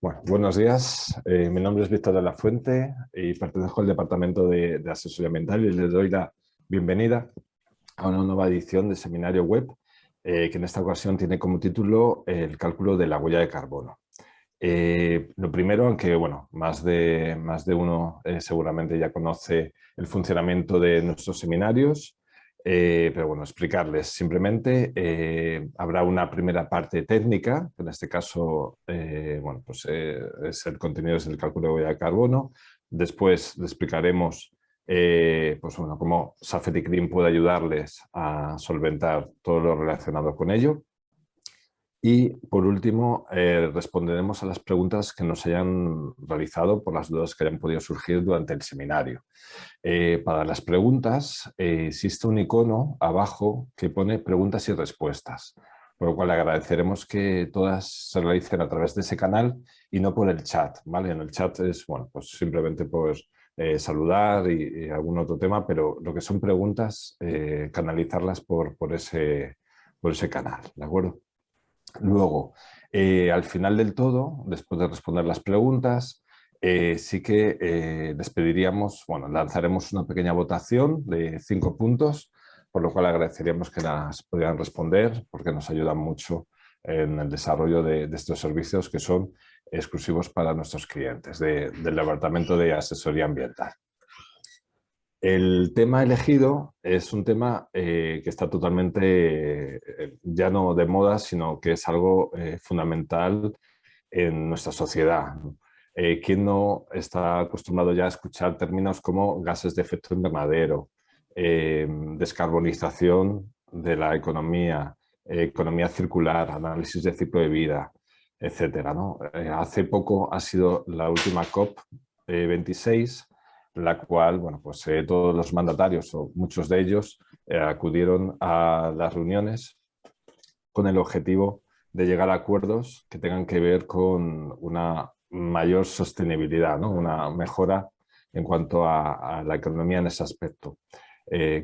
Bueno, buenos días. Mi nombre es Víctor de la Fuente y pertenezco al Departamento de Asesoría Ambiental y les doy la bienvenida a una nueva edición de Seminario Web que en esta ocasión tiene como título el cálculo de la huella de carbono. Lo primero, aunque bueno, más de uno seguramente ya conoce el funcionamiento de nuestros seminarios, pero bueno, explicarles simplemente, habrá una primera parte técnica, que en este caso bueno, pues, es el contenido es el cálculo de huella de carbono. Después le explicaremos pues, bueno, cómo Safety Green puede ayudarles a solventar todo lo relacionado con ello. Y por último, responderemos a las preguntas que nos hayan realizado por las dudas que hayan podido surgir durante el seminario. Para las preguntas existe un icono abajo que pone preguntas y respuestas, por lo cual agradeceremos que todas se realicen a través de ese canal y no por el chat, ¿vale? En el chat es, bueno, pues simplemente pues, saludar y algún otro tema, pero lo que son preguntas, canalizarlas por ese canal, ¿de acuerdo? Luego, al final del todo, después de responder las preguntas, sí que les pediríamos, bueno, lanzaremos una pequeña votación de 5 puntos, por lo cual agradeceríamos que las pudieran responder porque nos ayudan mucho en el desarrollo de estos servicios que son exclusivos para nuestros clientes del Departamento de Asesoría Ambiental. El tema elegido es un tema que está totalmente ya no de moda, sino que es algo fundamental en nuestra sociedad, ¿no? ¿Quién no está acostumbrado ya a escuchar términos como gases de efecto invernadero, descarbonización de la economía, economía circular, análisis de ciclo de vida, etcétera, ¿no? Hace poco ha sido la última COP 26, la cual, bueno, pues todos los mandatarios o muchos de ellos acudieron a las reuniones con el objetivo de llegar a acuerdos que tengan que ver con una mayor sostenibilidad, ¿no? Una mejora en cuanto a la economía en ese aspecto.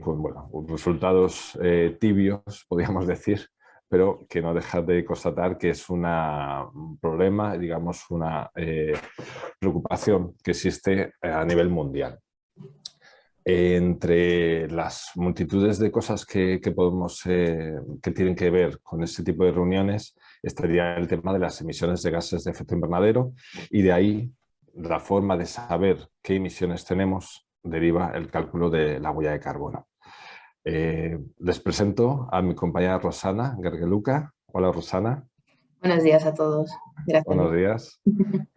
Con bueno, resultados tibios, podríamos decir, pero que no deja de constatar que es un problema, digamos, una preocupación que existe a nivel mundial. Entre las multitudes de cosas que tienen que ver con este tipo de reuniones estaría el tema de las emisiones de gases de efecto invernadero, y de ahí la forma de saber qué emisiones tenemos deriva el cálculo de la huella de carbono. Les presento a mi compañera Rosana Gergeluca. Hola, Rosana. Buenos días a todos. Gracias, Buenos Víctor. días. Buenas.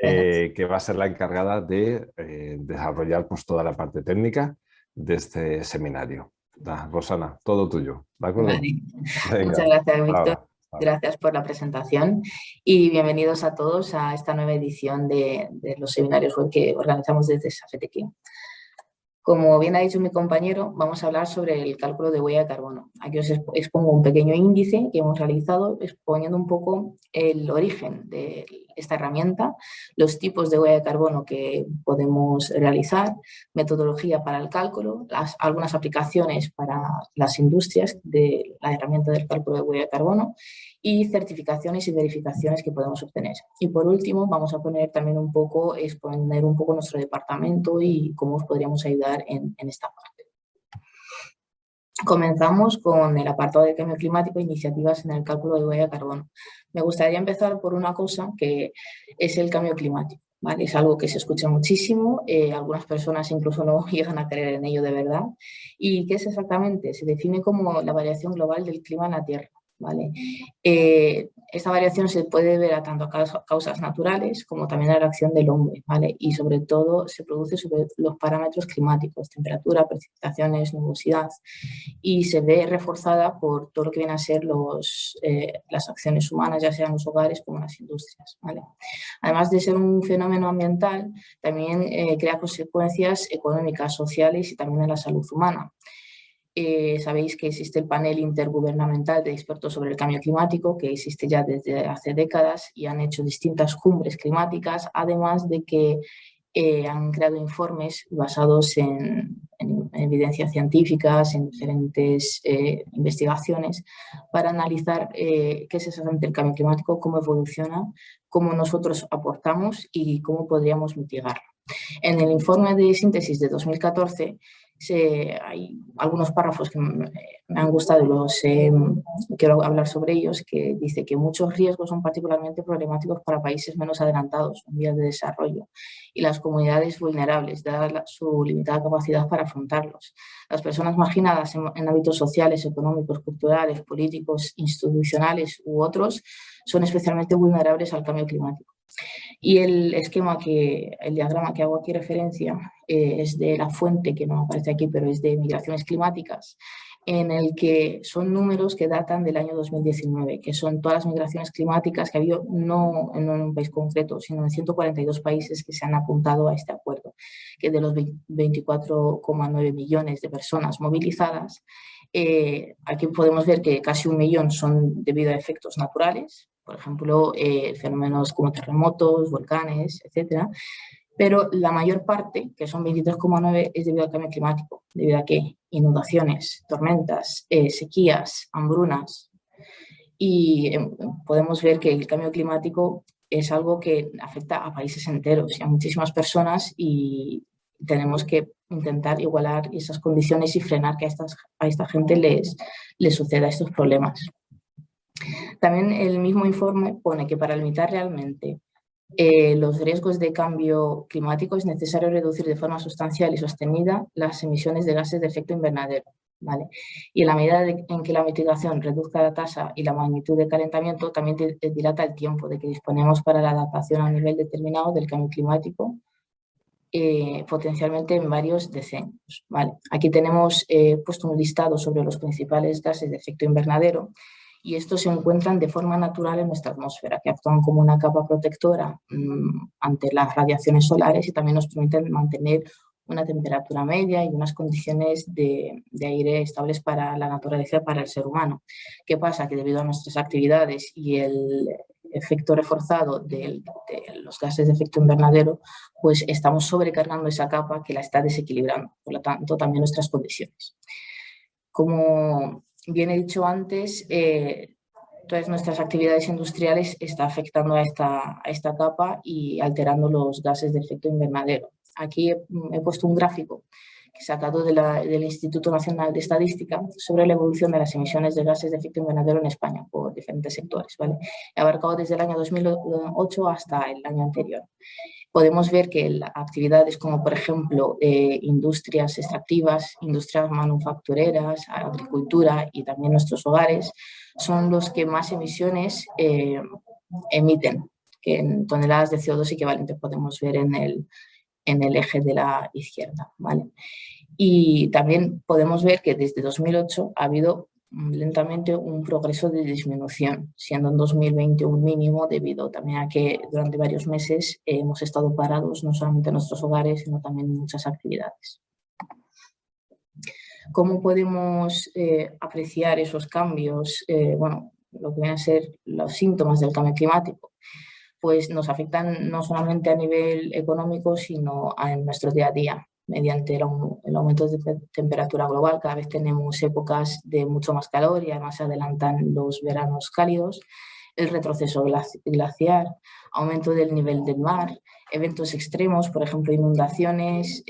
Que va a ser la encargada de desarrollar pues, toda la parte técnica de este seminario. Rosana, todo tuyo, ¿de acuerdo? Vale. Muchas Venga, gracias, Víctor. ahora. Gracias por la presentación y bienvenidos a todos a esta nueva edición de los seminarios web que organizamos desde SAFETEC. Como bien ha dicho mi compañero, vamos a hablar sobre el cálculo de huella de carbono. Aquí os expongo un pequeño índice que hemos realizado exponiendo un poco el origen de esta herramienta, los tipos de huella de carbono que podemos realizar, metodología para el cálculo, algunas aplicaciones para las industrias de la herramienta del cálculo de huella de carbono y certificaciones y verificaciones que podemos obtener. Y por último, vamos a exponer un poco nuestro departamento y cómo os podríamos ayudar en esta parte. Comenzamos con el apartado de cambio climático e iniciativas en el cálculo de huella de carbono. Me gustaría empezar por una cosa que es el cambio climático, ¿vale? Es algo que se escucha muchísimo, algunas personas incluso no llegan a creer en ello de verdad. ¿Y qué es exactamente? Se define como la variación global del clima en la Tierra, ¿vale? Esta variación se puede ver a tanto a causas naturales como también a la acción del hombre, ¿vale? Y sobre todo se produce sobre los parámetros climáticos, temperatura, precipitaciones, nubosidad, y se ve reforzada por todo lo que vienen a ser las acciones humanas, ya sean los hogares como las industrias, ¿vale? Además de ser un fenómeno ambiental, también crea consecuencias económicas, sociales y también en la salud humana. Sabéis que existe el panel intergubernamental de expertos sobre el cambio climático, que existe ya desde hace décadas y han hecho distintas cumbres climáticas, además de que han creado informes basados en en evidencias científicas, en diferentes investigaciones, para analizar qué es exactamente el cambio climático, cómo evoluciona, cómo nosotros aportamos y cómo podríamos mitigarlo. En el informe de síntesis de 2014 hay algunos párrafos que me han gustado y quiero hablar sobre ellos, que dice que muchos riesgos son particularmente problemáticos para países menos adelantados en vías de desarrollo y las comunidades vulnerables, dada su limitada capacidad para afrontarlos. Las personas marginadas en hábitos sociales, económicos, culturales, políticos, institucionales u otros son especialmente vulnerables al cambio climático. Y el diagrama que hago aquí referencia es de la fuente, que no aparece aquí, pero es de Migraciones Climáticas, en el que son números que datan del año 2019, que son todas las migraciones climáticas que ha habido, no en un país concreto, sino en 142 países que se han apuntado a este acuerdo, que de los 24,9 millones de personas movilizadas, aquí podemos ver que casi 1 millón son debido a efectos naturales, por ejemplo, fenómenos como terremotos, volcanes, etcétera. Pero la mayor parte, que son 23,9, es debido al cambio climático, debido a que inundaciones, tormentas, sequías, hambrunas. Y podemos ver que el cambio climático es algo que afecta a países enteros y a muchísimas personas, y tenemos que intentar igualar esas condiciones y frenar que a esta gente les suceda estos problemas. También el mismo informe pone que para limitar realmente los riesgos de cambio climático es necesario reducir de forma sustancial y sostenida las emisiones de gases de efecto invernadero, ¿vale? Y en la medida en que la mitigación reduzca la tasa y la magnitud de calentamiento, también dilata el tiempo de que disponemos para la adaptación a un nivel determinado del cambio climático, potencialmente en varios decenios, ¿vale? Aquí tenemos puesto un listado sobre los principales gases de efecto invernadero, y estos se encuentran de forma natural en nuestra atmósfera, que actúan como una capa protectora ante las radiaciones solares y también nos permiten mantener una temperatura media y unas condiciones de aire estables para la naturaleza y para el ser humano. ¿Qué pasa? Que debido a nuestras actividades y el efecto reforzado de los gases de efecto invernadero, pues estamos sobrecargando esa capa que la está desequilibrando, por lo tanto también nuestras condiciones. Como bien he dicho antes, todas nuestras actividades industriales están afectando a esta capa y alterando los gases de efecto invernadero. Aquí he puesto un gráfico que he sacado del Instituto Nacional de Estadística sobre la evolución de las emisiones de gases de efecto invernadero en España por diferentes sectores, ¿vale? He abarcado desde el año 2008 hasta el año anterior. Podemos ver que actividades como, por ejemplo, industrias extractivas, industrias manufactureras, agricultura y también nuestros hogares son los que más emisiones emiten, que en toneladas de CO2 equivalente podemos ver en el eje de la izquierda, ¿vale? Y también podemos ver que desde 2008 ha habido lentamente un progreso de disminución, siendo en 2020 un mínimo debido también a que durante varios meses hemos estado parados no solamente en nuestros hogares, sino también en muchas actividades. ¿Cómo podemos apreciar esos cambios? Bueno, lo que vienen a ser los síntomas del cambio climático, pues nos afectan no solamente a nivel económico, sino en nuestro día a día, mediante el aumento de temperatura global. Cada vez tenemos épocas de mucho más calor y además se adelantan los veranos cálidos, el retroceso glaciar, aumento del nivel del mar, eventos extremos, por ejemplo, inundaciones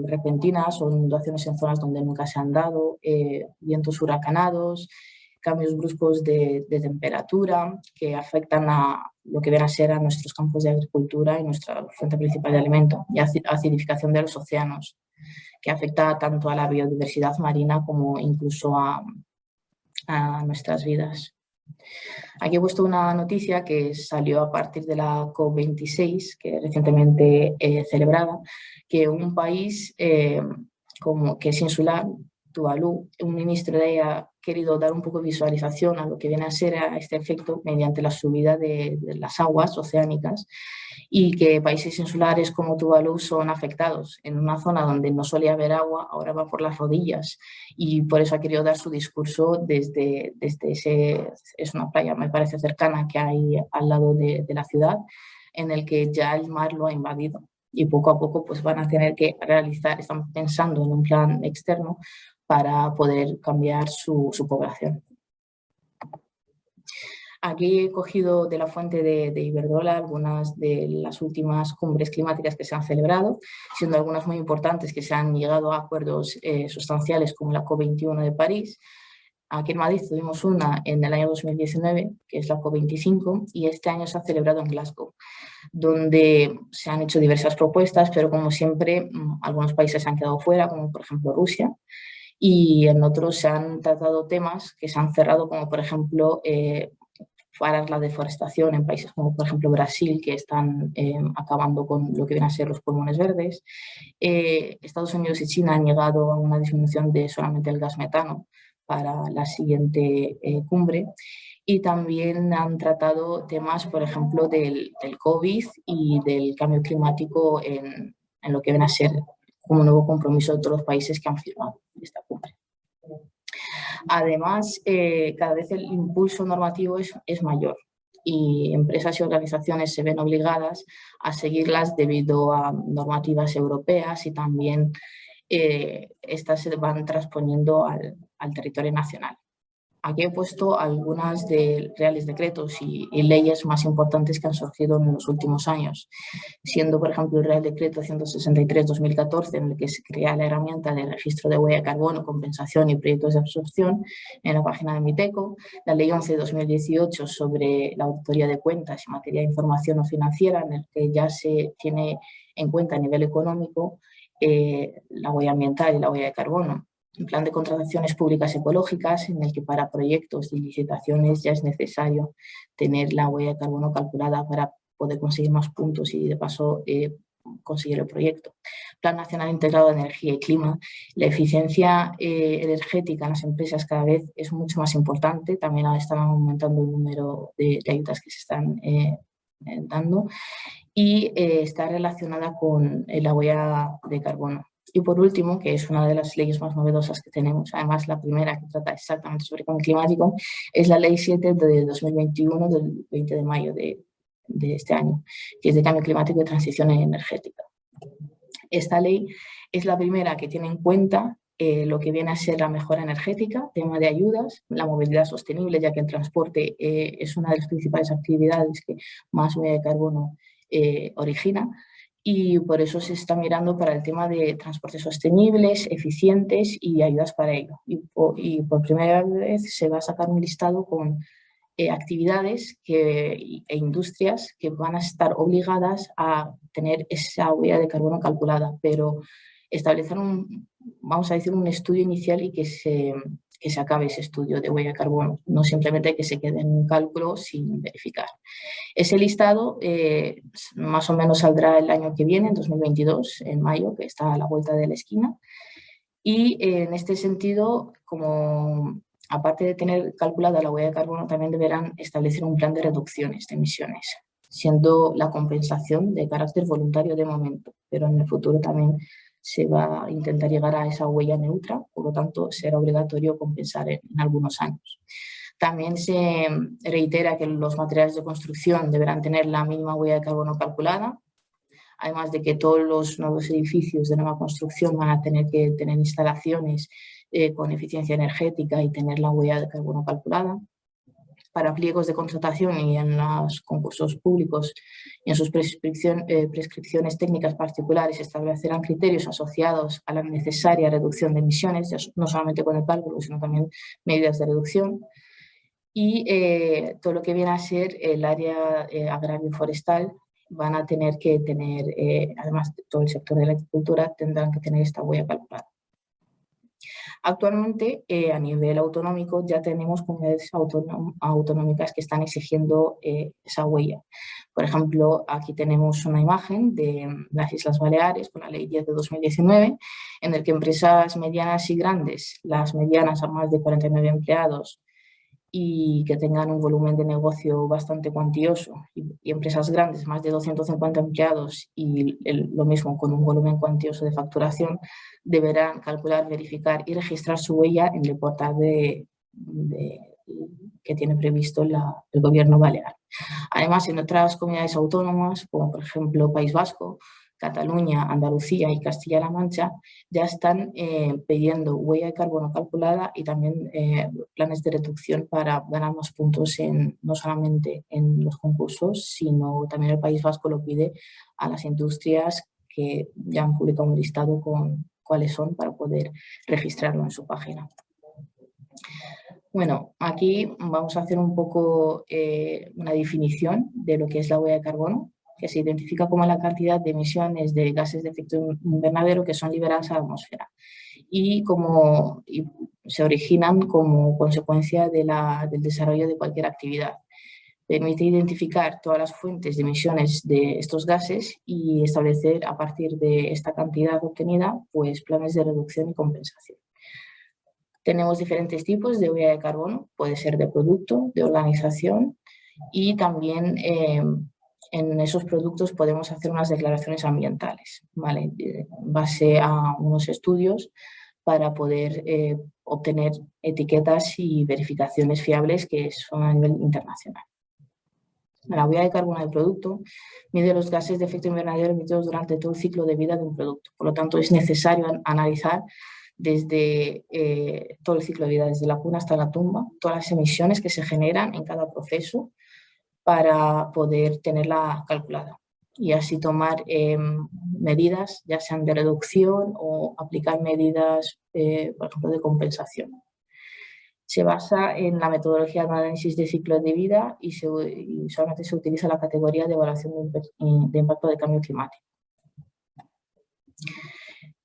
repentinas o inundaciones en zonas donde nunca se han dado, vientos huracanados, cambios bruscos de temperatura que afectan a lo que viene a ser a nuestros campos de agricultura y nuestra fuente principal de alimento, y acidificación de los océanos, que afecta tanto a la biodiversidad marina como incluso a nuestras vidas. Aquí he puesto una noticia que salió a partir de la COP26, que recientemente celebrada, que un país como que es insular, Tuvalu, un ministro de ella ha querido dar un poco de visualización a lo que viene a ser a este efecto mediante la subida de las aguas oceánicas, y que países insulares como Tuvalu son afectados en una zona donde no solía haber agua, ahora va por las rodillas, y por eso ha querido dar su discurso desde es una playa, me parece cercana, que hay al lado de la ciudad, en el que ya el mar lo ha invadido. y poco a poco pues van a tener que realizar, están pensando en un plan externo para poder cambiar su población. Aquí he cogido de la fuente de Iberdrola algunas de las últimas cumbres climáticas que se han celebrado, siendo algunas muy importantes que se han llegado a acuerdos sustanciales como la COP21 de París. Aquí en Madrid tuvimos una en el año 2019, que es la COP25, y este año se ha celebrado en Glasgow, donde se han hecho diversas propuestas, pero como siempre algunos países se han quedado fuera, como por ejemplo Rusia, y en otros se han tratado temas que se han cerrado, como por ejemplo parar la deforestación en países como por ejemplo Brasil, que están acabando con lo que vienen a ser los pulmones verdes. Estados Unidos y China han llegado a una disminución de solamente el gas metano para la siguiente cumbre, y también han tratado temas, por ejemplo, del COVID y del cambio climático en lo que viene a ser como nuevo compromiso de todos los países que han firmado esta cumbre. Además, cada vez el impulso normativo es mayor y empresas y organizaciones se ven obligadas a seguirlas debido a normativas europeas, y también estas se van transponiendo al territorio nacional. Aquí he puesto algunas de reales decretos y leyes más importantes que han surgido en los últimos años, siendo, por ejemplo, el Real Decreto 163/2014, en el que se crea la herramienta de registro de huella de carbono, compensación y proyectos de absorción en la página de Miteco, la Ley 11/2018 sobre la auditoría de cuentas en materia de información no financiera, en el que ya se tiene en cuenta a nivel económico la huella ambiental y la huella de carbono. Un plan de contrataciones públicas ecológicas, en el que para proyectos y licitaciones ya es necesario tener la huella de carbono calculada para poder conseguir más puntos y de paso conseguir el proyecto. Plan Nacional Integrado de Energía y Clima. La eficiencia energética en las empresas cada vez es mucho más importante. También están aumentando el número de ayudas que se están dando, y está relacionada con la huella de carbono. Y por último, que es una de las leyes más novedosas que tenemos, además la primera que trata exactamente sobre cambio climático, es la Ley 7 de 2021, del 20 de mayo de este año, que es de cambio climático y transición energética. Esta ley es la primera que tiene en cuenta lo que viene a ser la mejora energética, tema de ayudas, la movilidad sostenible, ya que el transporte es una de las principales actividades que más huella de carbono origina, y por eso se está mirando para el tema de transportes sostenibles, eficientes y ayudas para ello. Y por primera vez se va a sacar un listado con actividades e industrias que van a estar obligadas a tener esa huella de carbono calculada, pero establecer vamos a decir, un estudio inicial y que se acabe ese estudio de huella de carbono, no simplemente que se quede en un cálculo sin verificar. Ese listado más o menos saldrá el año que viene, en 2022, en mayo, que está a la vuelta de la esquina. Y en este sentido, como aparte de tener calculada la huella de carbono, también deberán establecer un plan de reducciones de emisiones, siendo la compensación de carácter voluntario de momento, pero en el futuro también se va a intentar llegar a esa huella neutra, por lo tanto será obligatorio compensar en algunos años. También se reitera que los materiales de construcción deberán tener la mínima huella de carbono calculada, además de que todos los nuevos edificios de nueva construcción van a tener que tener instalaciones con eficiencia energética y tener la huella de carbono calculada. Para pliegos de contratación y en los concursos públicos y en sus prescripciones técnicas particulares, se establecerán criterios asociados a la necesaria reducción de emisiones, no solamente con el cálculo, sino también medidas de reducción. Y todo lo que viene a ser el área agrario y forestal van a tener que tener, además de todo el sector de la agricultura, tendrán que tener esta huella calculada. Actualmente, a nivel autonómico, ya tenemos comunidades autonómicas que están exigiendo esa huella. Por ejemplo, aquí tenemos una imagen de las Islas Baleares con la Ley 10 de 2019, en el que empresas medianas y grandes, las medianas a más de 49 empleados, y que tengan un volumen de negocio bastante cuantioso, y empresas grandes, más de 250 empleados y lo mismo con un volumen cuantioso de facturación, deberán calcular, verificar y registrar su huella en el portal que tiene previsto el Gobierno balear. Además, en otras comunidades autónomas, como por ejemplo País Vasco, Cataluña, Andalucía y Castilla-La Mancha ya están pidiendo huella de carbono calculada y también planes de reducción para ganar más puntos no solamente en los concursos, sino también el País Vasco lo pide a las industrias que ya han publicado un listado con cuáles son para poder registrarlo en su página. Bueno, aquí vamos a hacer un poco una definición de lo que es la huella de carbono, que se identifica como la cantidad de emisiones de gases de efecto invernadero que son liberadas a la atmósfera y se originan como consecuencia del desarrollo de cualquier actividad. Permite identificar todas las fuentes de emisiones de estos gases y establecer a partir de esta cantidad obtenida pues, planes de reducción y compensación. Tenemos diferentes tipos de huella de carbono, puede ser de producto, de organización y también en esos productos podemos hacer unas declaraciones ambientales, ¿vale? En base a unos estudios para poder obtener etiquetas y verificaciones fiables que son a nivel internacional. La huella de carbono del producto mide los gases de efecto invernadero emitidos durante todo el ciclo de vida de un producto. Por lo tanto, es necesario analizar desde todo el ciclo de vida, desde la cuna hasta la tumba, todas las emisiones que se generan en cada proceso para poder tenerla calculada y así tomar medidas, ya sean de reducción o aplicar medidas, por ejemplo, de compensación. Se basa en la metodología de análisis de ciclos de vida y solamente se utiliza la categoría de evaluación de impacto de cambio climático.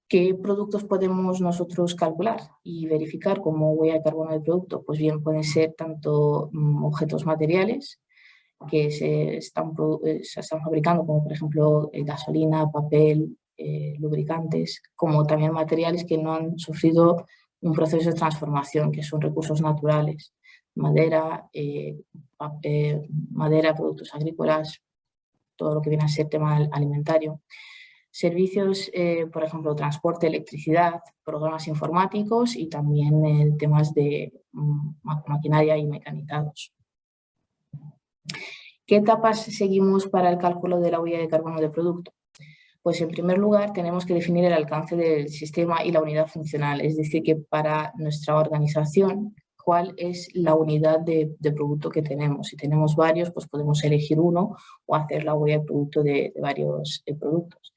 ¿Qué productos podemos nosotros calcular y verificar como huella de carbono del producto? Pues bien, pueden ser tanto objetos materiales que se están fabricando, como por ejemplo gasolina, papel, lubricantes, como también materiales que no han sufrido un proceso de transformación, que son recursos naturales, madera, productos agrícolas, todo lo que viene a ser tema alimentario. Servicios, por ejemplo, transporte, electricidad, programas informáticos y también temas de maquinaria y mecanizados. ¿Qué etapas seguimos para el cálculo de la huella de carbono del producto? Pues en primer lugar tenemos que definir el alcance del sistema y la unidad funcional, es decir, que para nuestra organización, cuál es la unidad de producto que tenemos. Si tenemos varios, pues podemos elegir uno o hacer la huella de producto de varios productos.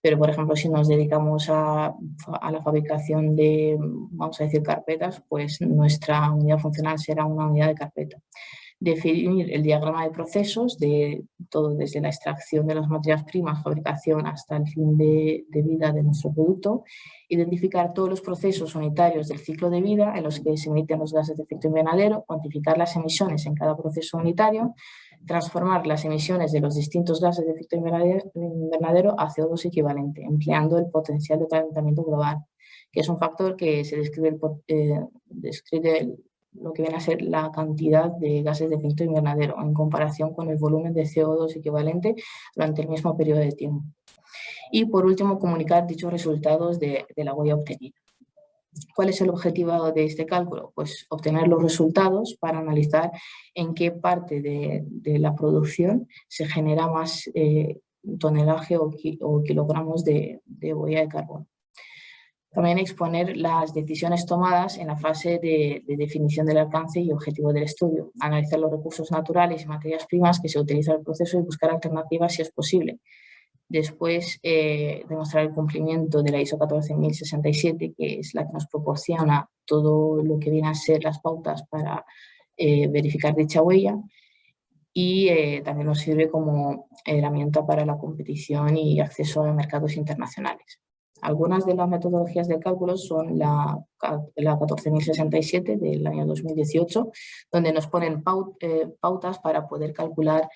Pero, por ejemplo, si nos dedicamos a la fabricación de, vamos a decir, carpetas, pues nuestra unidad funcional será una unidad de carpeta. Definir el diagrama de procesos de todo desde la extracción de las materias primas, fabricación hasta el fin de vida de nuestro producto, identificar todos los procesos unitarios del ciclo de vida en los que se emiten los gases de efecto invernadero, cuantificar las emisiones en cada proceso unitario, transformar las emisiones de los distintos gases de efecto invernadero a CO2 equivalente, empleando el potencial de calentamiento global, que es un factor que se describe lo que viene a ser la cantidad de gases de efecto invernadero en comparación con el volumen de CO2 equivalente durante el mismo periodo de tiempo. Y por último, comunicar dichos resultados de la huella obtenida. ¿Cuál es el objetivo de este cálculo? Pues obtener los resultados para analizar en qué parte de la producción se genera más tonelaje o kilogramos de huella de carbono. También exponer las decisiones tomadas en la fase de definición del alcance y objetivo del estudio, analizar los recursos naturales y materias primas que se utilizan en el proceso y buscar alternativas si es posible. Después, demostrar el cumplimiento de la ISO 14067, que es la que nos proporciona todo lo que viene a ser las pautas para verificar dicha huella y también nos sirve como herramienta para la competición y acceso a mercados internacionales. Algunas de las metodologías de cálculo son la 14067 del año 2018, donde nos ponen pautas para poder calcular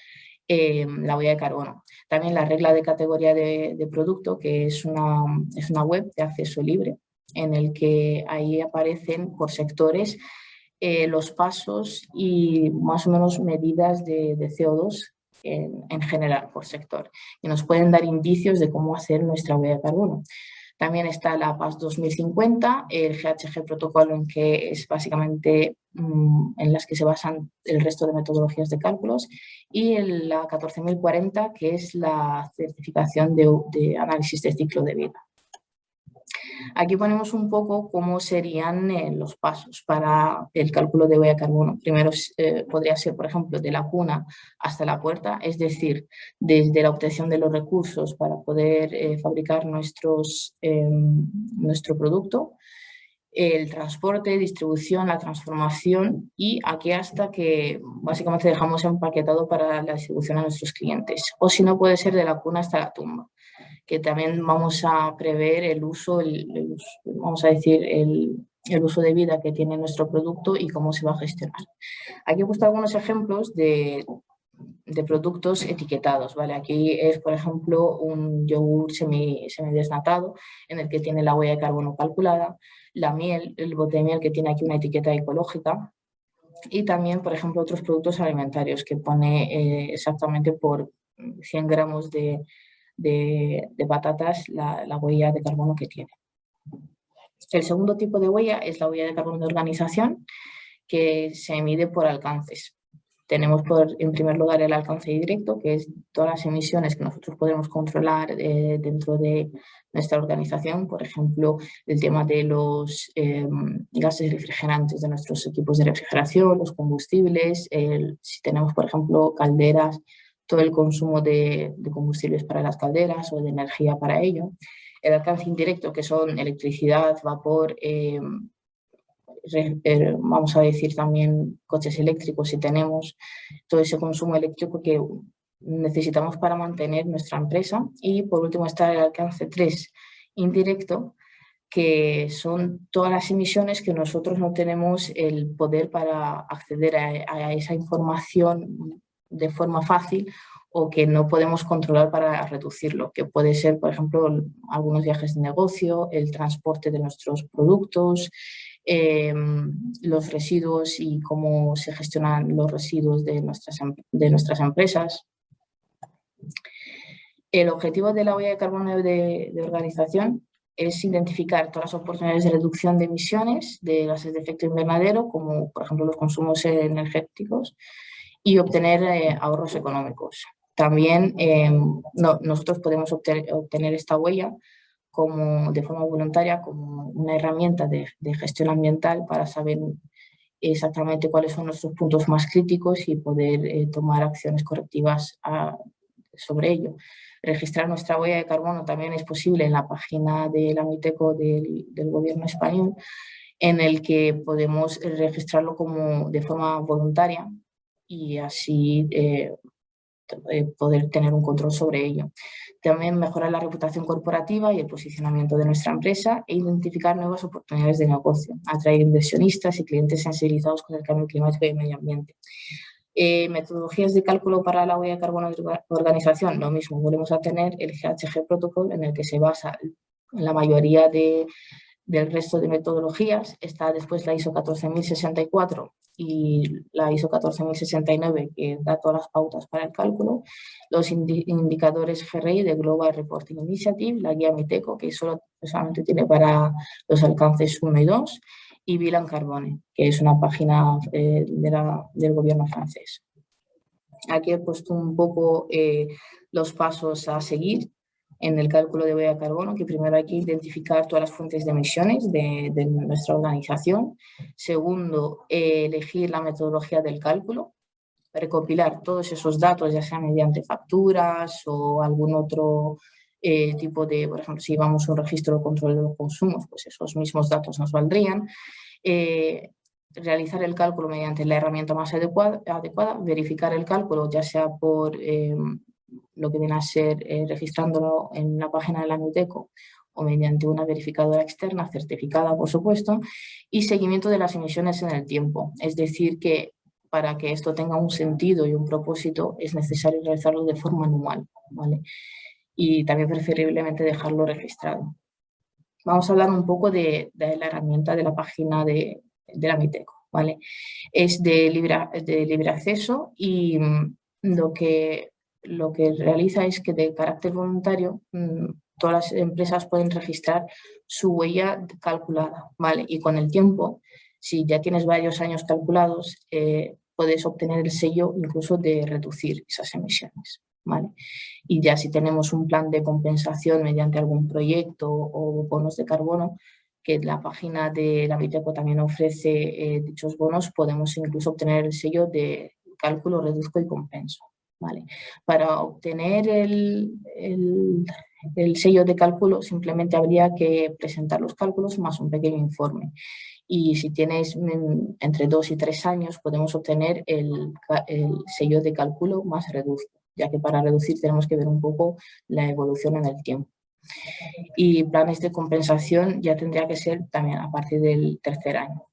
la huella de carbono. También la regla de categoría de producto, que es una web de acceso libre, en el que ahí aparecen por sectores los pasos y más o menos medidas de CO2 en general por sector, y nos pueden dar indicios de cómo hacer nuestra huella de carbono. También está la PAS 2050, el GHG protocolo, en que es básicamente en las que se basan el resto de metodologías de cálculos, y la 14040, que es la certificación de análisis de ciclo de vida. Aquí ponemos un poco cómo serían los pasos para el cálculo de huella de carbono. Primero podría ser, por ejemplo, de la cuna hasta la puerta, es decir, desde la obtención de los recursos para poder fabricar nuestro producto, el transporte, distribución, la transformación y aquí hasta que básicamente dejamos empaquetado para la distribución a nuestros clientes. O si no, puede ser de la cuna hasta la tumba, que también vamos a prever el uso, vamos a decir, el uso de vida que tiene nuestro producto y cómo se va a gestionar. Aquí he puesto algunos ejemplos de productos etiquetados, ¿vale? Aquí es, por ejemplo, un yogur semidesnatado en el que tiene la huella de carbono calculada, la miel, el bote de miel que tiene aquí una etiqueta ecológica y también, por ejemplo, otros productos alimentarios que pone exactamente por 100 gramos de patatas la huella de carbono que tiene. El segundo tipo de huella es la huella de carbono de organización, que se mide por alcances. Tenemos en primer lugar el alcance directo, que es todas las emisiones que nosotros podemos controlar dentro de nuestra organización, por ejemplo, el tema de los gases refrigerantes de nuestros equipos de refrigeración, los combustibles, si tenemos, por ejemplo, calderas, todo el consumo de combustibles para las calderas o de energía para ello. El alcance indirecto, que son electricidad, vapor, vamos a decir también coches eléctricos si tenemos, todo ese consumo eléctrico que necesitamos para mantener nuestra empresa. Y por último está el alcance 3 indirecto, que son todas las emisiones que nosotros no tenemos el poder para acceder a esa información de forma fácil o que no podemos controlar para reducirlo, que puede ser, por ejemplo, algunos viajes de negocio, el transporte de nuestros productos, los residuos y cómo se gestionan los residuos de nuestras empresas. El objetivo de la huella de carbono de organización es identificar todas las oportunidades de reducción de emisiones de gases de efecto invernadero, como por ejemplo los consumos energéticos, y obtener ahorros económicos. También nosotros podemos obtener esta huella de forma voluntaria como una herramienta de gestión ambiental para saber exactamente cuáles son nuestros puntos más críticos y poder tomar acciones correctivas sobre ello. Registrar nuestra huella de carbono también es posible en la página de la Miteco del Gobierno español, en el que podemos registrarlo de forma voluntaria y así poder tener un control sobre ello. También mejorar la reputación corporativa y el posicionamiento de nuestra empresa e identificar nuevas oportunidades de negocio, atraer inversionistas y clientes sensibilizados con el cambio climático y el medio ambiente. Metodologías de cálculo para la huella de carbono de organización, lo mismo, volvemos a tener el GHG protocolo en el que se basa la mayoría del resto de metodologías. Está después la ISO 14064 y la ISO 14069, que da todas las pautas para el cálculo, los indicadores GRI de Global Reporting Initiative, la guía Miteco, que solamente tiene para los alcances 1 y 2, y Bilan Carbone, que es una página del gobierno francés. Aquí he puesto un poco los pasos a seguir en el cálculo de huella de carbono, que primero hay que identificar todas las fuentes de emisiones de nuestra organización. Segundo, elegir la metodología del cálculo, recopilar todos esos datos, ya sea mediante facturas o algún otro tipo de, por ejemplo, si llevamos un registro de control de los consumos, pues esos mismos datos nos valdrían. Realizar el cálculo mediante la herramienta más adecuada, verificar el cálculo, ya sea por lo que viene a ser registrándolo en la página de la Miteco o mediante una verificadora externa certificada, por supuesto, y seguimiento de las emisiones en el tiempo. Es decir, que para que esto tenga un sentido y un propósito es necesario realizarlo de forma anual, ¿vale? Y también preferiblemente dejarlo registrado. Vamos a hablar un poco de la herramienta de la página de la Miteco, ¿vale? Es de libre acceso y lo que realiza es que de carácter voluntario todas las empresas pueden registrar su huella calculada, ¿vale? Y con el tiempo, si ya tienes varios años calculados, puedes obtener el sello incluso de reducir esas emisiones, ¿vale? Y ya si tenemos un plan de compensación mediante algún proyecto o bonos de carbono, que la página de la Miteco también ofrece dichos bonos, podemos incluso obtener el sello de cálculo, reduzco y compenso, ¿vale? Para obtener el sello de cálculo simplemente habría que presentar los cálculos más un pequeño informe. Y si tienes entre 2 y 3 años, podemos obtener el sello de cálculo más reduzco, ya que para reducir tenemos que ver un poco la evolución en el tiempo. Y planes de compensación ya tendría que ser también a partir del tercer año.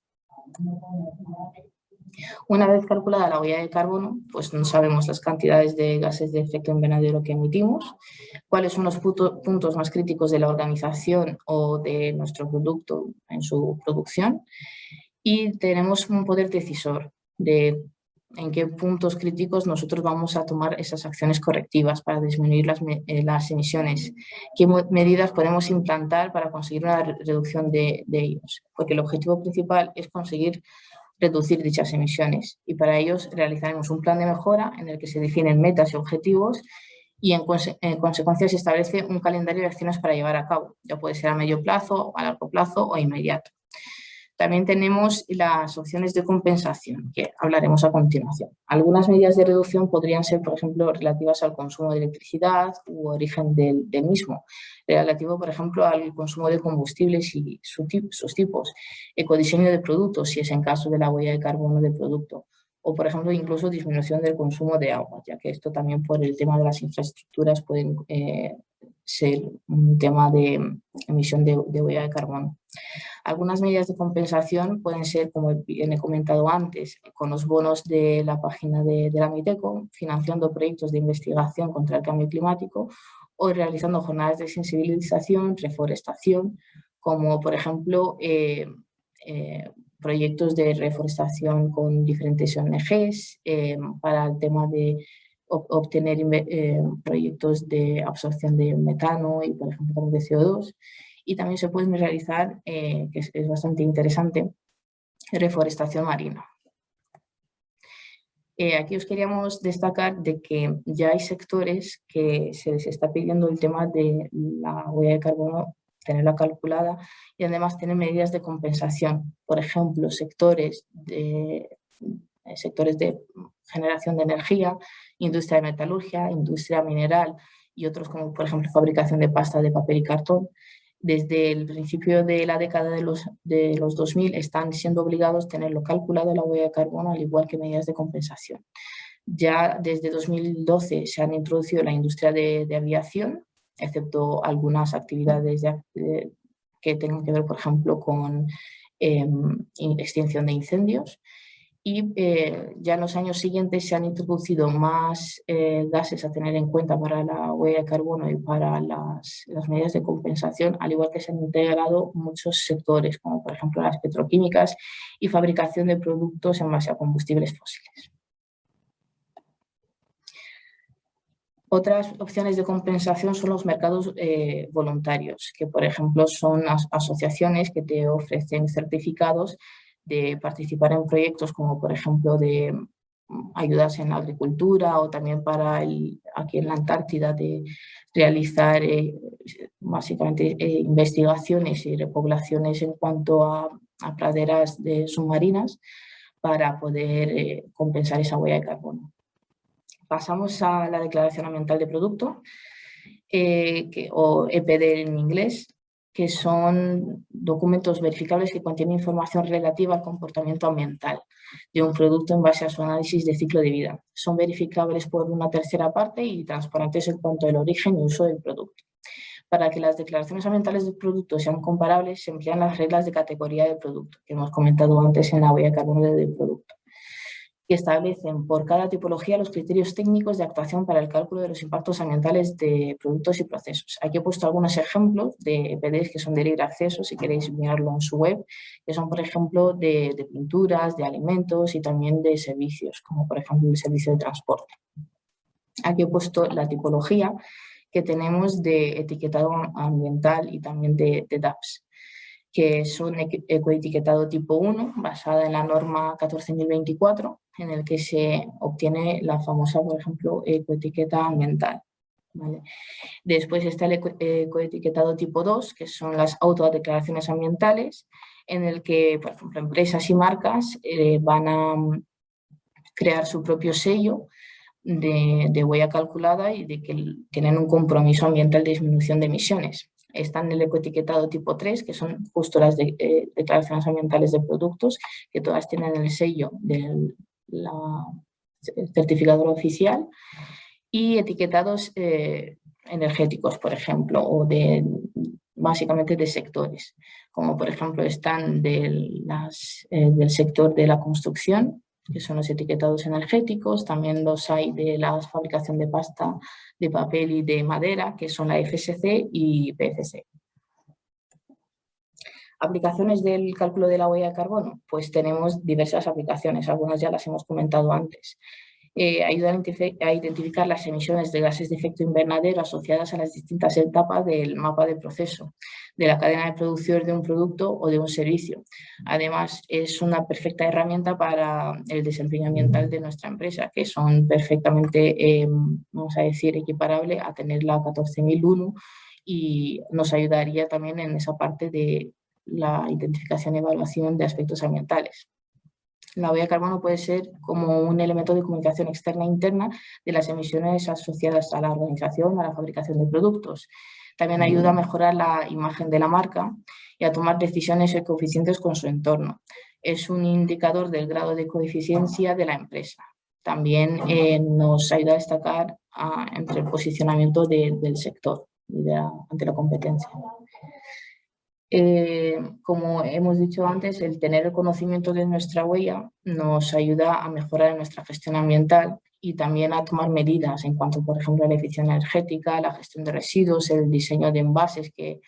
Una vez calculada la huella de carbono, pues no sabemos las cantidades de gases de efecto invernadero que emitimos, cuáles son los puntos más críticos de la organización o de nuestro producto en su producción, y tenemos un poder decisor de en qué puntos críticos nosotros vamos a tomar esas acciones correctivas para disminuir las emisiones, qué medidas podemos implantar para conseguir una reducción de ellos, porque el objetivo principal es conseguir reducir dichas emisiones, y para ellos realizaremos un plan de mejora en el que se definen metas y objetivos y en consecuencia se establece un calendario de acciones para llevar a cabo, ya puede ser a medio plazo, a largo plazo o inmediato. También tenemos las opciones de compensación, que hablaremos a continuación. Algunas medidas de reducción podrían ser, por ejemplo, relativas al consumo de electricidad u origen del mismo, relativo, por ejemplo, al consumo de combustibles y sus tipos, ecodiseño de productos, si es en caso de la huella de carbono del producto, o, por ejemplo, incluso disminución del consumo de agua, ya que esto también por el tema de las infraestructuras pueden ser un tema de emisión de huella de carbono. Algunas medidas de compensación pueden ser, como bien he comentado antes, con los bonos de la página de la Miteco, financiando proyectos de investigación contra el cambio climático o realizando jornadas de sensibilización, reforestación, como por ejemplo proyectos de reforestación con diferentes ONGs para el tema de obtener proyectos de absorción de metano y, por ejemplo, de CO2. Y también se pueden realizar, que es bastante interesante, reforestación marina. Aquí os queríamos destacar de que ya hay sectores que se les está pidiendo el tema de la huella de carbono, tenerla calculada, y además tener medidas de compensación. Por ejemplo, sectores de generación de energía, industria de metalurgia, industria mineral y otros como, por ejemplo, fabricación de pasta de papel y cartón. Desde el principio de la década de los 2000 están siendo obligados a tenerlo calculado la huella de carbono, al igual que medidas de compensación. Ya desde 2012 se han introducido la industria de aviación, excepto algunas actividades que tengan que ver, por ejemplo, con extinción de incendios. Y ya en los años siguientes se han introducido más gases a tener en cuenta para la huella de carbono y para las medidas de compensación, al igual que se han integrado muchos sectores, como por ejemplo las petroquímicas y fabricación de productos en base a combustibles fósiles. Otras opciones de compensación son los mercados voluntarios, que por ejemplo son asociaciones que te ofrecen certificados de participar en proyectos como por ejemplo de ayudas en la agricultura, o también para aquí en la Antártida de realizar básicamente investigaciones y repoblaciones en cuanto a praderas submarinas para poder compensar esa huella de carbono. Pasamos a la Declaración Ambiental de Producto, o EPD en inglés, que son documentos verificables que contienen información relativa al comportamiento ambiental de un producto en base a su análisis de ciclo de vida. Son verificables por una tercera parte y transparentes en cuanto al origen y uso del producto. Para que las declaraciones ambientales del producto sean comparables, se emplean las reglas de categoría del producto, que hemos comentado antes en la huella de carbono del producto, que establecen por cada tipología los criterios técnicos de actuación para el cálculo de los impactos ambientales de productos y procesos. Aquí he puesto algunos ejemplos de EPDs que son de libre acceso, si queréis mirarlo en su web, que son, por ejemplo, de pinturas, de alimentos y también de servicios, como por ejemplo el servicio de transporte. Aquí he puesto la tipología, que tenemos de etiquetado ambiental y también de DAPS, que es un ecoetiquetado tipo 1 basada en la norma 14.024, en el que se obtiene la famosa, por ejemplo, ecoetiqueta ambiental. ¿Vale? Después está el ecoetiquetado tipo 2, que son las autodeclaraciones ambientales, en el que, por ejemplo, empresas y marcas van a crear su propio sello de huella calculada y de que tienen un compromiso ambiental de disminución de emisiones. Está en el ecoetiquetado tipo 3, que son justo las declaraciones ambientales de productos, que todas tienen el sello del certificador oficial, y etiquetados energéticos, por ejemplo, o básicamente de sectores, como por ejemplo están del sector de la construcción, que son los etiquetados energéticos. También los hay de la fabricación de pasta de papel y de madera, que son la FSC y PFC. ¿Aplicaciones del cálculo de la huella de carbono? Pues tenemos diversas aplicaciones, algunas ya las hemos comentado antes. Ayuda a identificar las emisiones de gases de efecto invernadero asociadas a las distintas etapas del mapa de proceso de la cadena de producción de un producto o de un servicio. Además, es una perfecta herramienta para el desempeño ambiental de nuestra empresa, que son perfectamente, vamos a decir, equiparable a tener la 14.001, y nos ayudaría también en esa parte de la identificación y evaluación de aspectos ambientales. La huella de carbono puede ser como un elemento de comunicación externa e interna de las emisiones asociadas a la organización, a la fabricación de productos. También ayuda a mejorar la imagen de la marca y a tomar decisiones ecoeficientes con su entorno. Es un indicador del grado de ecoeficiencia de la empresa. También nos ayuda a destacar entre el posicionamiento del sector y ante la competencia. Como hemos dicho antes, el tener el conocimiento de nuestra huella nos ayuda a mejorar nuestra gestión ambiental y también a tomar medidas en cuanto, por ejemplo, a la eficiencia energética, la gestión de residuos, el diseño de envases que,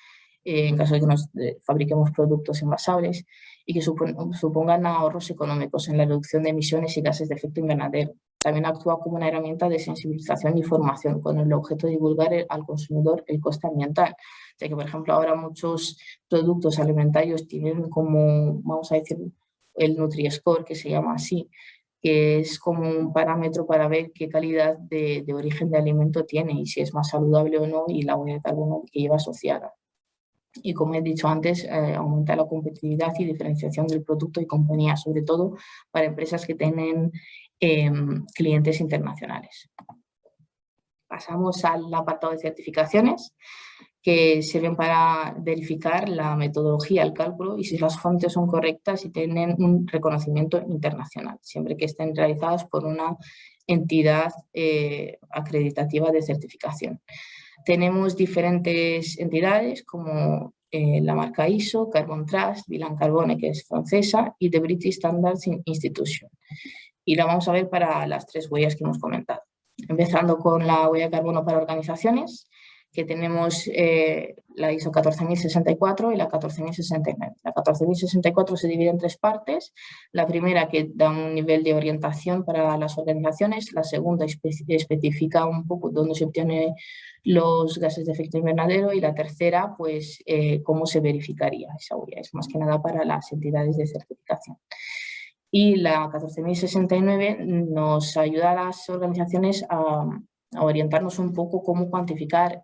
en caso de que nos fabriquemos productos envasables, y que supongan ahorros económicos en la reducción de emisiones y gases de efecto invernadero. También actúa como una herramienta de sensibilización y formación con el objeto de divulgar al consumidor el coste ambiental, ya que, por ejemplo, ahora muchos productos alimentarios tienen como, vamos a decir, el Nutri-Score, que se llama así, que es como un parámetro para ver qué calidad de origen de alimento tiene y si es más saludable o no, y la huella de carbono que lleva asociada. Y como he dicho antes, aumenta la competitividad y diferenciación del producto y compañía, sobre todo para empresas que tienen clientes internacionales. Pasamos al apartado de certificaciones, que sirven para verificar la metodología, el cálculo y si las fuentes son correctas y tienen un reconocimiento internacional, siempre que estén realizadas por una entidad acreditativa de certificación. Tenemos diferentes entidades como la marca ISO, Carbon Trust, Bilan Carbone, que es francesa, y The British Standards Institution. Y la vamos a ver para las tres huellas que hemos comentado. Empezando con la huella de carbono para organizaciones, que tenemos la ISO 14064 y la 14069. La 14064 se divide en tres partes. La primera, que da un nivel de orientación para las organizaciones. La segunda especifica un poco dónde se obtienen los gases de efecto invernadero. Y la tercera, pues cómo se verificaría esa huella. Es más que nada para las entidades de certificación. Y la 14069 nos ayuda a las organizaciones a orientarnos un poco cómo cuantificar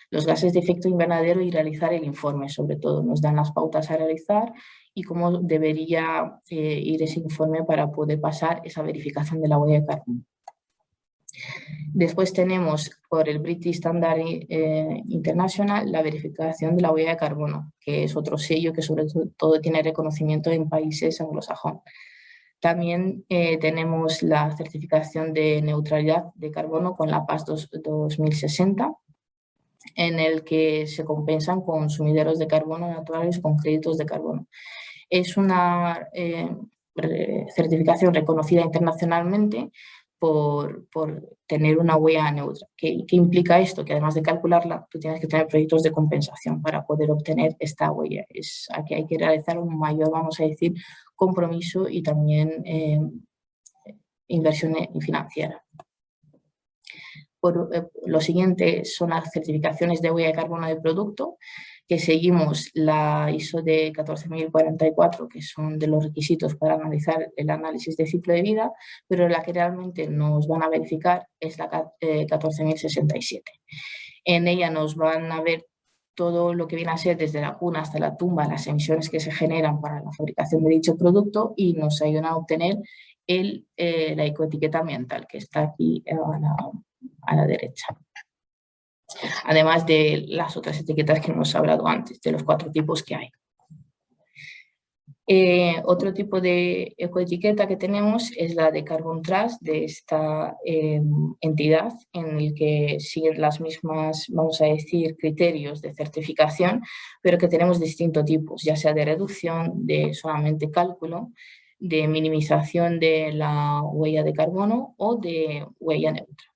los gases de efecto invernadero y realizar el informe. Sobre todo nos dan las pautas a realizar y cómo debería ir ese informe para poder pasar esa verificación de la huella de carbono. Después tenemos por el British Standard International la verificación de la huella de carbono, que es otro sello que sobre todo tiene reconocimiento en países anglosajones. También tenemos la certificación de neutralidad de carbono con la PAS 2060, en el que se compensan con sumideros de carbono naturales con créditos de carbono. Es una certificación reconocida internacionalmente por tener una huella neutra. ¿Qué implica esto? Que además de calcularla, tú tienes que tener proyectos de compensación para poder obtener esta huella. Aquí hay que realizar un mayor, vamos a decir, compromiso y también inversión financiera. Lo siguiente son las certificaciones de huella de carbono de producto, que seguimos la ISO de 14044, que son de los requisitos para analizar el análisis de ciclo de vida, pero la que realmente nos van a verificar es la 14067. En ella nos van a ver todo lo que viene a ser desde la cuna hasta la tumba, las emisiones que se generan para la fabricación de dicho producto, y nos ayudan a obtener la ecoetiqueta ambiental, que está aquí a la derecha. Además de las otras etiquetas que hemos hablado antes, de los 4 tipos que hay. Otro tipo de ecoetiqueta que tenemos es la de Carbon Trust, de esta entidad, en el que siguen las mismas, vamos a decir, criterios de certificación, pero que tenemos distintos tipos, ya sea de reducción, de solamente cálculo, de minimización de la huella de carbono o de huella neutra.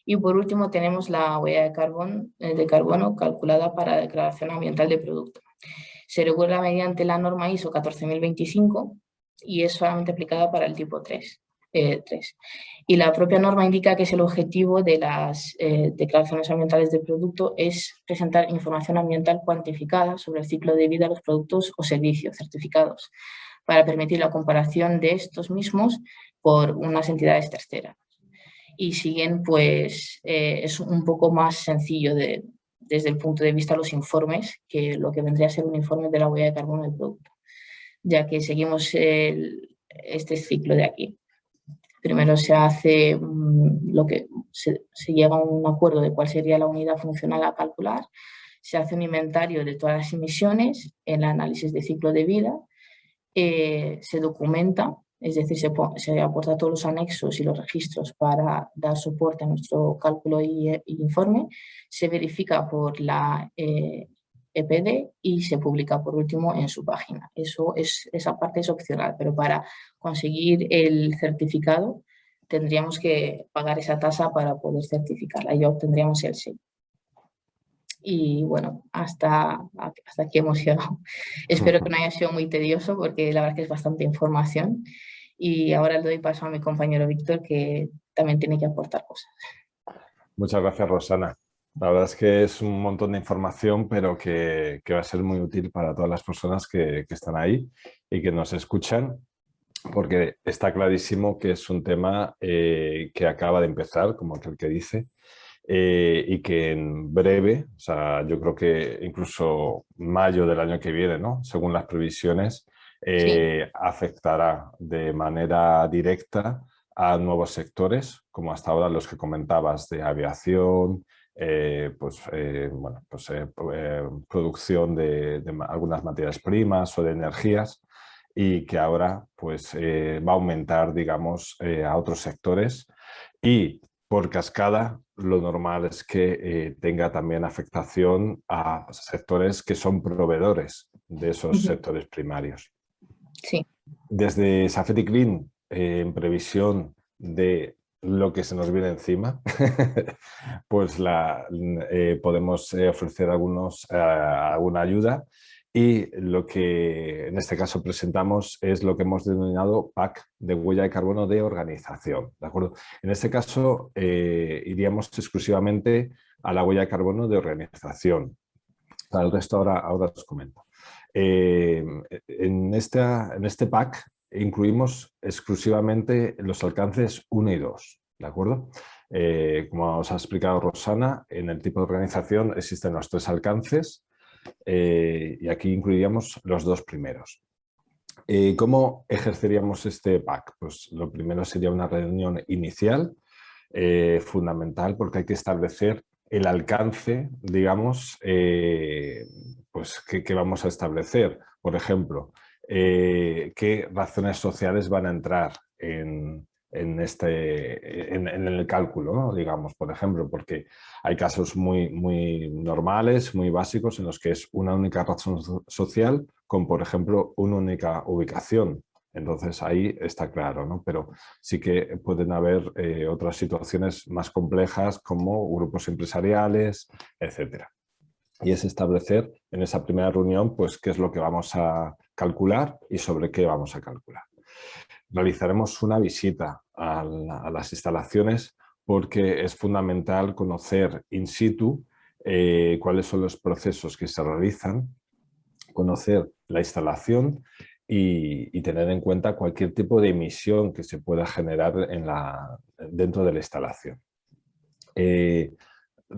Y por último tenemos la huella de carbono calculada para la declaración ambiental de producto. Se regula mediante la norma ISO 14025 y es solamente aplicada para el tipo 3. Y la propia norma indica que el objetivo de las declaraciones ambientales de producto es presentar información ambiental cuantificada sobre el ciclo de vida de los productos o servicios certificados, para permitir la comparación de estos mismos por unas entidades terceras. Y siguen, pues, es un poco más sencillo desde el punto de vista de los informes que lo que vendría a ser un informe de la huella de carbono del producto, ya que seguimos este ciclo de aquí. Primero se hace se llega a un acuerdo de cuál sería la unidad funcional a calcular, se hace un inventario de todas las emisiones, el análisis de ciclo de vida, se documenta, es decir, se aporta todos los anexos y los registros para dar soporte a nuestro cálculo y informe, se verifica por la EPD y se publica por último en su página. Esa parte es opcional, pero para conseguir el certificado tendríamos que pagar esa tasa para poder certificarla y obtendríamos el sello. Y bueno, hasta aquí hemos llegado. Espero que no haya sido muy tedioso porque la verdad que es bastante información. Y ahora le doy paso a mi compañero Víctor, que también tiene que aportar cosas. Muchas gracias, Rosana. La verdad es que es un montón de información, pero que va a ser muy útil para todas las personas que están ahí y que nos escuchan, porque está clarísimo que es un tema que acaba de empezar, como aquel que dice, y que en breve, o sea, yo creo que incluso mayo del año que viene, ¿no? Según las previsiones, Sí. afectará de manera directa a nuevos sectores, como hasta ahora los que comentabas de aviación, producción de algunas materias primas o de energías, y que ahora pues, va a aumentar, digamos, a otros sectores, y por cascada lo normal es que tenga también afectación a sectores que son proveedores de esos sectores primarios. Sí. Desde Safety Clean, en previsión de lo que se nos viene encima, pues podemos ofrecer alguna ayuda, y lo que en este caso presentamos es lo que hemos denominado pack de huella de carbono de organización, ¿de acuerdo? En este caso iríamos exclusivamente a la huella de carbono de organización. Para el resto ahora os comento. En este pack incluimos exclusivamente los alcances 1 y 2, ¿de acuerdo? Como os ha explicado Rosana, en el tipo de organización existen los 3 alcances, y aquí incluiríamos los 2 primeros. ¿Cómo ejerceríamos este pack? Pues lo primero sería una reunión inicial, fundamental, porque hay que establecer el alcance, digamos, pues que vamos a establecer. Por ejemplo, qué razones sociales van a entrar en el cálculo, ¿no? Digamos, por ejemplo, porque hay casos muy normales, muy básicos, en los que es una única razón social con, por ejemplo, una única ubicación. Entonces ahí está claro, ¿no? Pero sí que pueden haber otras situaciones más complejas, como grupos empresariales, etcétera. Y es establecer en esa primera reunión, pues, qué es lo que vamos a calcular y sobre qué vamos a calcular. realizaremos una visita a las instalaciones porque es fundamental conocer in situ cuáles son los procesos que se realizan, conocer la instalación y tener en cuenta cualquier tipo de emisión que se pueda generar dentro de la instalación.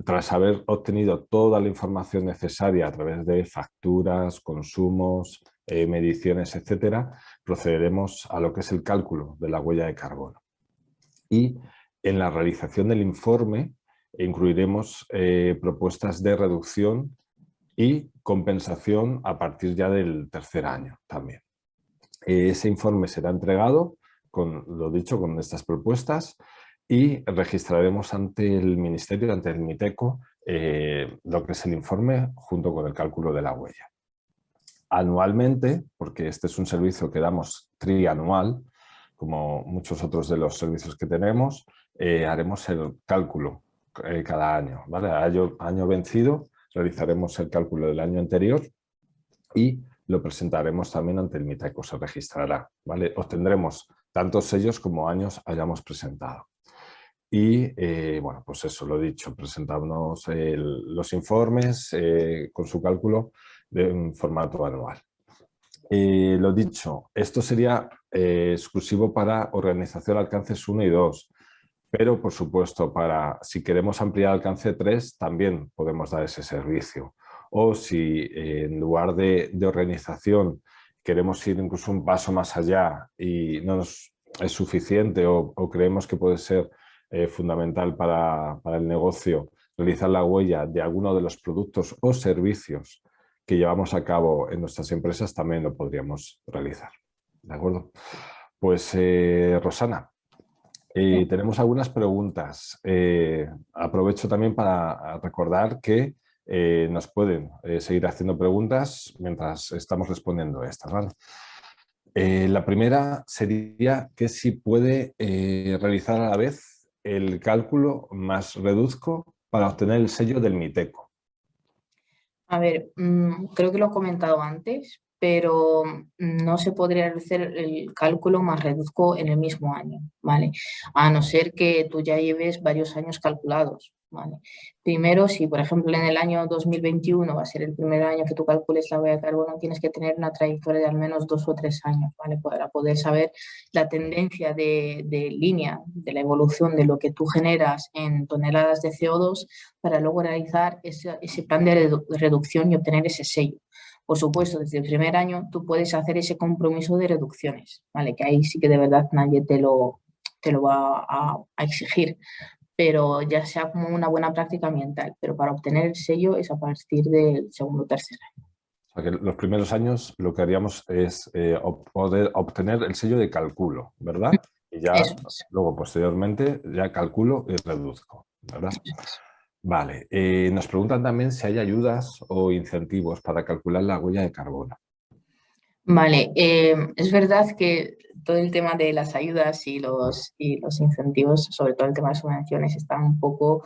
Tras haber obtenido toda la información necesaria a través de facturas, consumos, mediciones, etcétera, procederemos a lo que es el cálculo de la huella de carbono. Y en la realización del informe incluiremos propuestas de reducción y compensación a partir ya del tercer año también. Ese informe será entregado, con lo dicho, con estas propuestas y registraremos ante el Ministerio, ante el MITECO, lo que es el informe junto con el cálculo de la huella. Anualmente, porque este es un servicio que damos trianual, como muchos otros de los servicios que tenemos, haremos el cálculo cada año, ¿vale? Año vencido realizaremos el cálculo del año anterior y lo presentaremos también ante el MITECO, se registrará, ¿vale? Obtendremos tantos sellos como años hayamos presentado. Y bueno, pues eso, lo dicho, presentamos los informes con su cálculo en formato anual. Lo dicho, esto sería exclusivo para organización alcances 1 y 2, pero por supuesto, si queremos ampliar alcance 3, también podemos dar ese servicio. O si en lugar de organización queremos ir incluso un paso más allá y no nos es suficiente o creemos que puede ser fundamental para el negocio realizar la huella de alguno de los productos o servicios que llevamos a cabo en nuestras empresas, también lo podríamos realizar. ¿De acuerdo? Pues Rosana, tenemos algunas preguntas. Aprovecho también para recordar que nos pueden seguir haciendo preguntas mientras estamos respondiendo a estas, ¿vale? La primera sería que si puede realizar a la vez el cálculo más reduzco para obtener el sello del MITECO. A ver, creo que lo he comentado antes, pero no se podría hacer el cálculo más reduzco en el mismo año, ¿vale? A no ser que tú ya lleves varios años calculados, ¿vale? Primero, si por ejemplo en el año 2021 va a ser el primer año que tú calcules la huella de carbono, tienes que tener una trayectoria de al menos 2 o 3 años, ¿vale? Para poder saber la tendencia de línea, de la evolución de lo que tú generas en toneladas de CO2 para luego realizar ese plan de reducción y obtener ese sello. Por supuesto, desde el primer año tú puedes hacer ese compromiso de reducciones, ¿vale? Que ahí sí que de verdad nadie te lo va a exigir, pero ya sea como una buena práctica ambiental. Pero para obtener el sello es a partir del segundo o tercer año. O sea que los primeros años lo que haríamos es poder obtener el sello de cálculo, ¿verdad? Y ya Eso es. luego posteriormente ya calculo y reduzco, ¿verdad? Eso es. Vale, nos preguntan también si hay ayudas o incentivos para calcular la huella de carbono. Vale, es verdad que todo el tema de las ayudas y los incentivos, sobre todo el tema de subvenciones, está un poco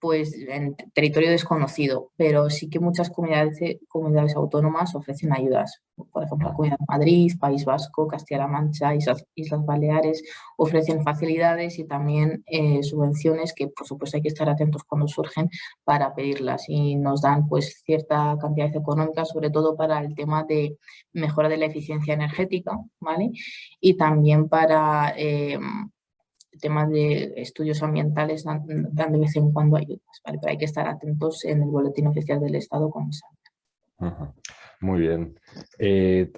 pues en territorio desconocido, pero sí que muchas comunidades autónomas ofrecen ayudas. Por ejemplo, la Comunidad de Madrid, País Vasco, Castilla-La Mancha, Islas Baleares ofrecen facilidades y también subvenciones que, por supuesto, hay que estar atentos cuando surgen para pedirlas y nos dan pues cierta cantidad económica, sobre todo para el tema de mejora de la eficiencia energética, ¿vale? Y también para temas de estudios ambientales dan de vez en cuando ayudas, ¿vale? Pero hay que estar atentos en el boletín oficial del Estado con esa. Muy bien.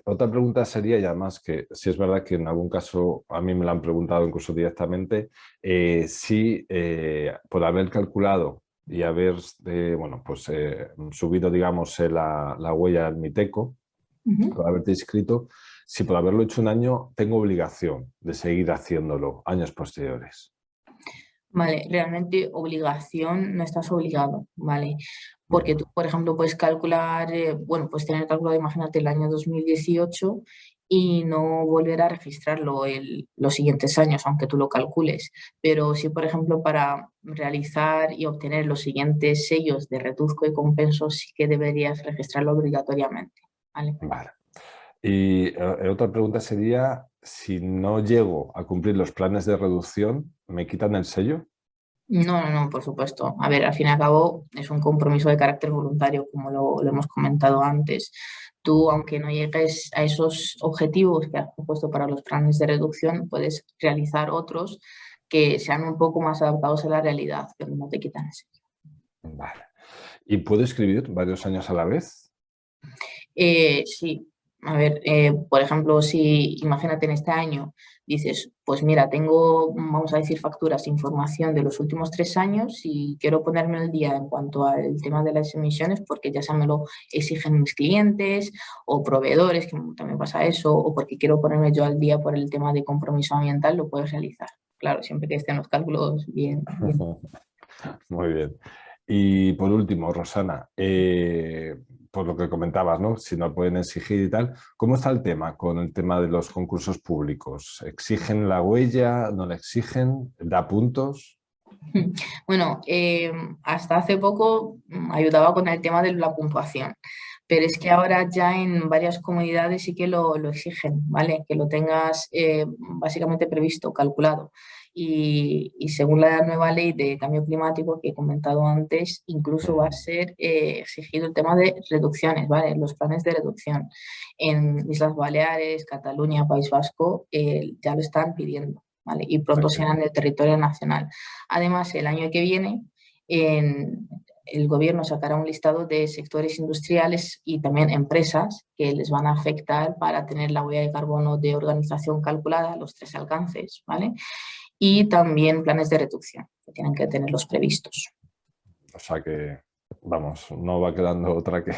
Otra pregunta sería, y además que si es verdad que en algún caso a mí me lo han preguntado incluso directamente, si por haber calculado y haber bueno, pues, subido digamos, la huella al MITECO, por haberte inscrito, si por haberlo hecho un año tengo obligación de seguir haciéndolo años posteriores. Vale, realmente obligación no estás obligado, ¿vale? Porque tú, por ejemplo, puedes calcular, bueno, puedes tener calculado, imagínate, el año 2018 y no volver a registrarlo los siguientes años, aunque tú lo calcules. Pero sí, por ejemplo, para realizar y obtener los siguientes sellos de reduzco y compenso, sí que deberías registrarlo obligatoriamente, ¿vale? Vale. Y otra pregunta sería si no llego a cumplir los planes de reducción, ¿me quitan el sello? No, no, no, por supuesto. A ver, al fin y al cabo es un compromiso de carácter voluntario, como lo hemos comentado antes. Tú, aunque no llegues a esos objetivos que has propuesto para los planes de reducción, puedes realizar otros que sean un poco más adaptados a la realidad, pero no te quitan ese. Vale. ¿Y puedo escribir varios años a la vez? Sí, a ver, por ejemplo, si imagínate en este año dices, pues mira, tengo, vamos a decir, facturas, información de los últimos 3 años y quiero ponerme al día en cuanto al tema de las emisiones porque ya se me lo exigen mis clientes o proveedores, que también pasa eso, o porque quiero ponerme yo al día por el tema de compromiso ambiental, lo puedes realizar. Claro, siempre que estén los cálculos bien, bien. Muy bien. Y por último, Rosana, por lo que comentabas, ¿no? Si no pueden exigir y tal, ¿cómo está el tema con el tema de los concursos públicos? ¿Exigen la huella? ¿No la exigen? ¿Da puntos? Bueno, hasta hace poco ayudaba con el tema de la puntuación, pero es que ahora ya en varias comunidades sí que lo exigen, ¿vale? Que lo tengas básicamente previsto, calculado. Y según la nueva ley de cambio climático que he comentado antes, incluso va a ser exigido el tema de reducciones, ¿vale? Los planes de reducción. En Islas Baleares, Cataluña, País Vasco, ya lo están pidiendo, ¿vale? Y pronto Ok. será en el territorio nacional. Además, el año que viene, el gobierno sacará un listado de sectores industriales y también empresas que les van a afectar para tener la huella de carbono de organización calculada, los 3 alcances, ¿vale? Y también planes de reducción, que tienen que tenerlos previstos. O sea que, vamos, no va quedando otra que,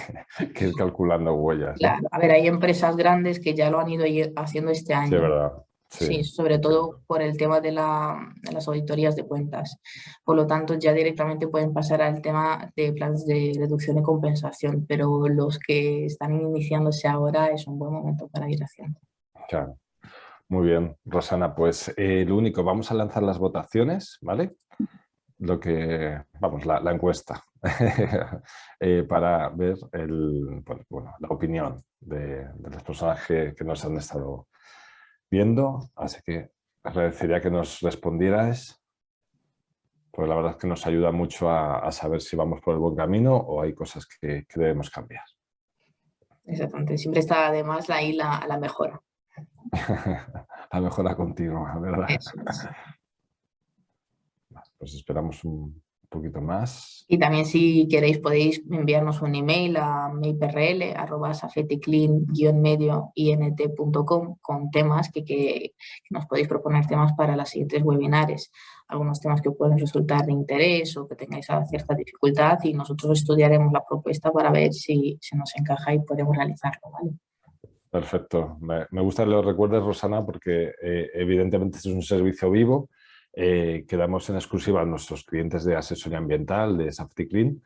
que ir calculando huellas, ¿no? Claro, a ver, hay empresas grandes que ya lo han ido haciendo este Sí, es año. verdad. Sí, Sí, sobre todo entiendo. por el tema de las auditorías de cuentas. Por lo tanto, ya directamente pueden pasar al tema de planes de reducción y compensación, pero los que están iniciándose ahora es un buen momento para ir haciendo. Claro. Muy bien, Rosana, pues lo único, vamos a lanzar las votaciones, ¿vale? Lo que, vamos, la encuesta para ver bueno, la opinión de las personas que nos han estado viendo. Así que agradecería que nos respondierais, pues la verdad es que nos ayuda mucho a saber si vamos por el buen camino o hay cosas que debemos cambiar. Exactamente. Siempre está además ahí la mejora. La mejora continua, ¿verdad? Eso es. Pues esperamos un poquito más. Y también si queréis podéis enviarnos un email a mailprl@safetyclean-medio-int.com con temas que nos podéis proponer temas para las siguientes webinares, algunos temas que pueden resultar de interés o que tengáis cierta dificultad y nosotros estudiaremos la propuesta para ver si se nos encaja y podemos realizarlo, ¿vale? Perfecto. Me gusta que lo recuerdes, Rosana, porque evidentemente este es un servicio vivo que damos en exclusiva a nuestros clientes de asesoría ambiental, de Safety Clean,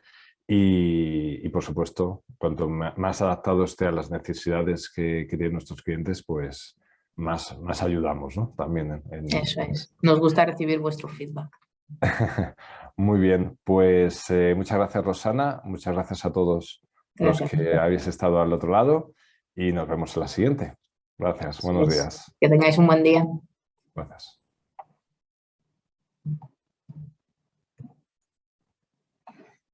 y, por supuesto, cuanto más adaptado esté a las necesidades que tienen nuestros clientes, pues más ayudamos, ¿no? También Eso es. Nos gusta recibir vuestro feedback. Muy bien, pues muchas gracias, Rosana, muchas gracias a todos los Gracias. que habéis estado al otro lado y nos vemos en la siguiente. Gracias, Eso buenos es. días. Que tengáis un buen día. Gracias.